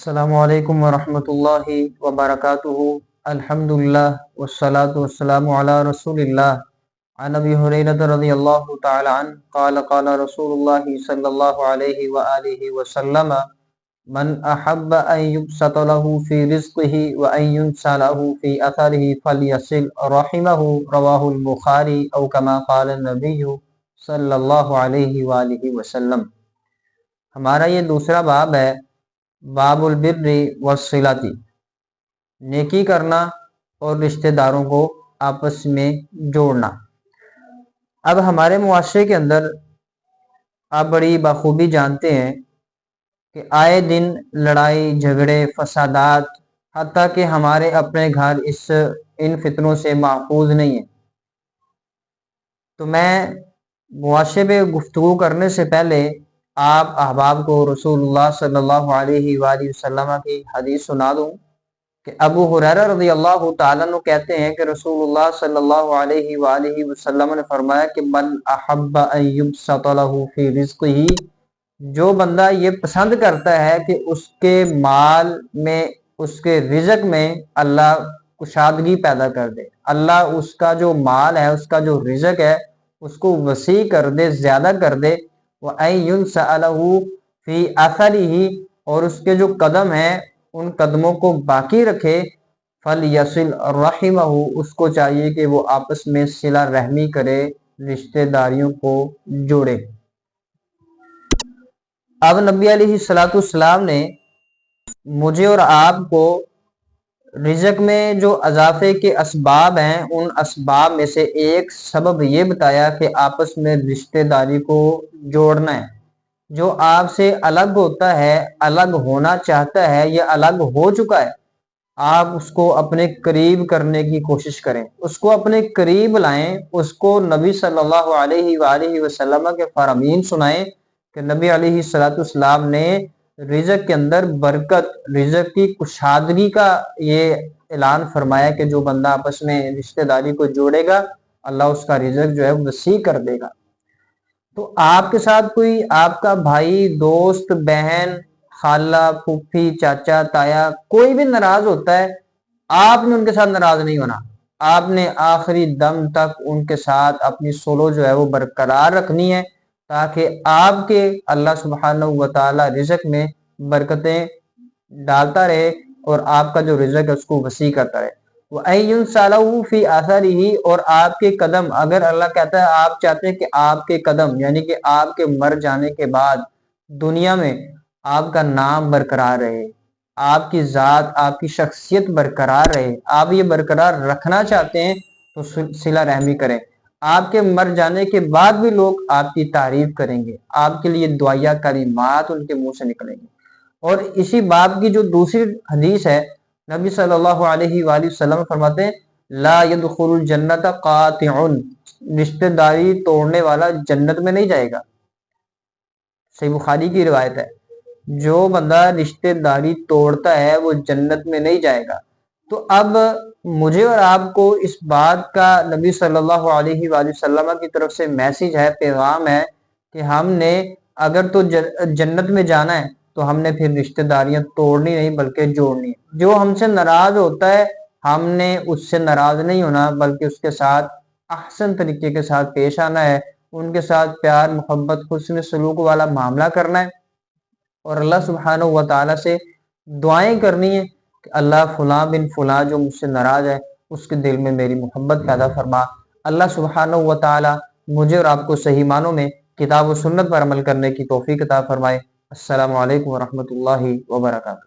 अस्सलामु अलैकुम वरहमतुल्लाहि वबरकातुहू। अल्हम्दुलिल्लाह वस्सलातु वस्सलामु अला रसूलिल्लाह। अन अबी हुरैरह रज़ियल्लाहु तआला अन्हु क़ाल क़ाल रसूलुल्लाहि सल्लल्लाहु अलैहि व आलिहि वसल्लम मन अहब्ब अन युबसत लहू फ़ी रिज़्क़िही व अन युनसा लहू फ़ी अथरिही फ़लयसिल रहिमहू रवाहुल बुखारी औ कमा क़ाल नबिय्यु सल्लल्लाहु अलैहि व आलिहि वसल्लम। हमारा ये दूसरा बाब है, बाबुल बिर्रि वस्सिलती, नेकी करना और रिश्तेदारों को आपस में जोड़ना। अब हमारे मुआशरे के अंदर आप बड़ी बखूबी जानते हैं कि आए दिन लड़ाई झगड़े फसादात, हत्ता कि हमारे अपने घर इन फितनों से महफूज नहीं है। तो मैं मुआशरे पे गुफ्तगू करने से पहले आप अहबाब को रसूलुल्लाह सल्लल्लाहु अलैहि वसल्लम की हदीस सुना दूं कि अबू हुरैरा रज़ियल्लाहु ताला अन्हु कहते हैं कि रसूलुल्लाह सल्लल्लाहु अलैहि वसल्लम ने फरमाया कि मन अहब्ब अन युबसत लहू फी रिज़्क़िही, जो बंदा ये पसंद करता है कि उसके माल में, उसके रिज़्क़ में अल्लाह कुशादगी पैदा कर दे, अल्लाह उसका जो माल है, उसका जो रिज़्क़ है उसको वसी कर दे, ज्यादा कर दे। व अन युनसा लहू फी अथरिही, और उसके जो कदम है उन कदमों को बाकी रखे। फल यसिल रहिमहू, उसको चाहिए कि वो आपस में सिला रहमी करे, रिश्तेदारियों को जोड़े। अब नबी अलैहिस्सलाम ने मुझे और आपको रिज़्क़ में जो अज़ाफ़े के असबाब हैं, उन असबाब में से एक सबब ये बताया कि आपस में रिश्तेदारी को जोड़ना है। जो आपसे अलग होता है, अलग होना चाहता है या अलग हो चुका है, आप उसको अपने करीब करने की कोशिश करें, उसको अपने करीब लाएं, उसको नबी सल्लल्लाहु अलैहि वसल्लम के फरमीन सुनाएं कि नबी अलैहिस्सलाम ने रिज़्क़ के अंदर बरकत, रिज़्क़ की कुशादगी का ये ऐलान फरमाया कि जो बंदा आपस में रिश्तेदारी को जोड़ेगा, अल्लाह उसका रिज़्क़ जो है वसी कर देगा। तो आपके साथ कोई आपका भाई, दोस्त, बहन, खाला, फूफी, चाचा, ताया, कोई भी नाराज होता है, आपने उनके साथ नाराज नहीं होना। आपने आखिरी दम तक उनके साथ अपनी सोलो जो है वो बरकरार रखनी है, ताकि आपके अल्लाह सुब्हानहू व तआला रिज़्क़ में बरकतें डालता रहे और आपका जो रिज़्क़ है उसको वसी करता रहे। व अन युनसा लहू फी अथरिही, और आपके कदम, अगर अल्लाह कहता है, आप चाहते हैं कि आपके कदम यानी कि आपके मर जाने के बाद दुनिया में आपका नाम बरकरार रहे, आपकी ज़ात, आपकी शख्सियत बरकरार रहे, आप ये बरकरार रखना चाहते हैं तो सिला रहमी करें। आपके मर जाने के बाद भी लोग आपकी तारीफ करेंगे, आपके लिए दुआया कलिमात उनके मुंह से निकलेंगे। और इसी बाब की जो दूसरी हदीस है, नबी सल्लल्लाहु अलैहि वसल्लम फरमाते हैं, ला यदखुलुल जन्नत कातिउन, रिश्तेदारी तोड़ने वाला जन्नत में नहीं जाएगा। सही बुखारी की रिवायत है, जो बंदा रिश्तेदारी तोड़ता है वो जन्नत में नहीं जाएगा। तो अब मुझे और आपको इस बात का नबी सल्लल्लाहु अलैहि वसल्लम की तरफ से मैसेज है, पैगाम है कि हमने अगर तो जन्नत में जाना है तो हमने फिर रिश्तेदारियां तोड़नी नहीं बल्कि जोड़नी है। जो हमसे नाराज होता है, हमने उससे नाराज नहीं होना बल्कि उसके साथ अहसन तरीके के साथ पेश आना है, उनके साथ प्यार, मोहब्बत, हुस्न सलूक वाला मामला करना है और अल्लाह सुब्हानहू व तआला से दुआएं करनी है कि अल्लाह फुला बिन फुला जो मुझसे नाराज है उसके दिल में मेरी मोहब्बत पैदा फरमा। अल्लाह सुब्हानहू व तआला मुझे और आपको सही मानों में किताब व सुन्नत पर अमल करने की तौफीक अता फरमाए। अस्सलामु अलैकुम व रहमतुल्लाहि व बरकातुहू।